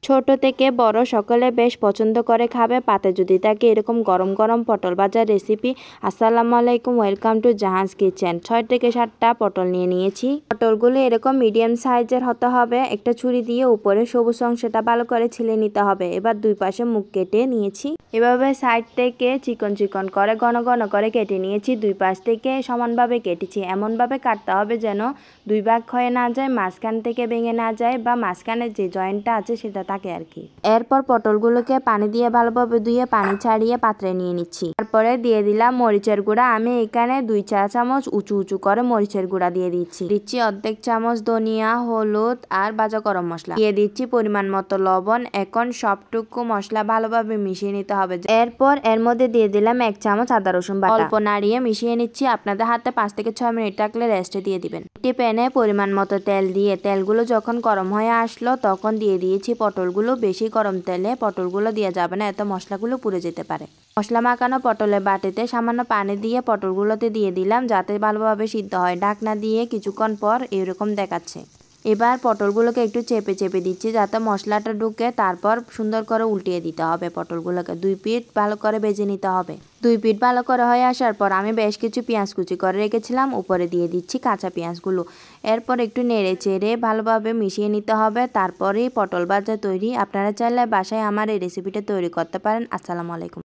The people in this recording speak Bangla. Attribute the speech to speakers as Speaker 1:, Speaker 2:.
Speaker 1: ছোট থেকে বড় সকলে বেশ পছন্দ করে খাবে। পাতে যদি থাকে এরকম গরম গরম পটল ভাজার রেসিপি। আসসালামু আলাইকুম, ওয়েলকাম টু জাহাজ কিচেন। 6 থেকে 7টা পটল নিয়ে নিয়েছি। পটলগুলো এরকম মিডিয়াম সাইজের হতে হবে। একটা ছুরি দিয়ে উপরে সবুজ অংশটা ভালো করে ছিলে নিতে হবে। এবার দুই পাশে মুখ কেটে নিয়েছি। এভাবে সাইড থেকে চিকন চিকন করে ঘন ঘন করে কেটে নিয়েছি। দুই পাশ থেকে সমানভাবে কেটেছি। এমনভাবে কাটতে হবে যেন দুই ভাগ হয়ে না যায়, মাঝখান থেকে ভেঙে না যায়, বা মাঝখানে যে জয়েন্টটা আছে সেটা থাকে আর কি। এরপর পটলগুলোকে পানি দিয়ে ভালোভাবে ধুয়ে পানি ছাড়িয়ে পাত্রে নিয়ে নিচ্ছি। তারপরে দিয়ে দিলাম মরিচের গুঁড়া। আমি এখানে 2 চা চামচ উঁচু উঁচু করে মরিচের গুঁড়া দিয়ে দিচ্ছি অর্ধেক চামচ ধনিয়া, হলুদ আর ভাজা গরম মশলা দিয়ে দিচ্ছি পরিমাণ মতো লবণ। এখন সবটুকু মশলা ভালোভাবে মিশিয়ে নিতে হবে। এরপর এর মধ্যে দিয়ে দিলাম 1 চামচ আদা রসুন বাটা। অল্প নাড়িয়ে মিশিয়ে নিচ্ছি। আপনাদের হাতে 5 থেকে 6 মিনিট থাকলে রেস্টে দিয়ে দিবেন। একটি প্যানে পরিমাণ মতো তেল দিয়ে তেলগুলো যখন গরম হয়ে আসলো তখন দিয়ে দিয়েছি পটলগুলো। বেশি গরম তেলে পটলগুলো দেওয়া যাবে না, এত মশলাগুলো পুড়ে যেতে পারে। মশলা মাখানো পটলের বাটিতে সামান্য পানি দিয়ে পটলগুলোতে দিয়ে দিলাম যাতে ভালোভাবে সিদ্ধ হয়। ঢাকনা দিয়ে কিছুক্ষণ পর এরকম দেখাচ্ছে। এবার পটলগুলোকে একটু চেপে চেপে দিচ্ছি যাতে মশলাটা ঢুকে। তারপর সুন্দর করে উল্টিয়ে দিতে হবে পটলগুলোকে। 2 পিঠ ভালো করে ভেজে নিতে হবে। 2 পিঠ ভালো করে হয়ে আসার পর আমি বেশ কিছু পেঁয়াজ কুচি করে রেখেছিলাম, উপরে দিয়ে দিচ্ছি কাঁচা পেঁয়াজগুলো। এরপর একটু নেড়ে চেড়ে ভালোভাবে মিশিয়ে নিতে হবে। তারপরেই পটল ভাজা তৈরি। আপনারা চাইলে বাসায় আমার এই রেসিপিটা তৈরি করতে পারেন। আসসালামু আলাইকুম।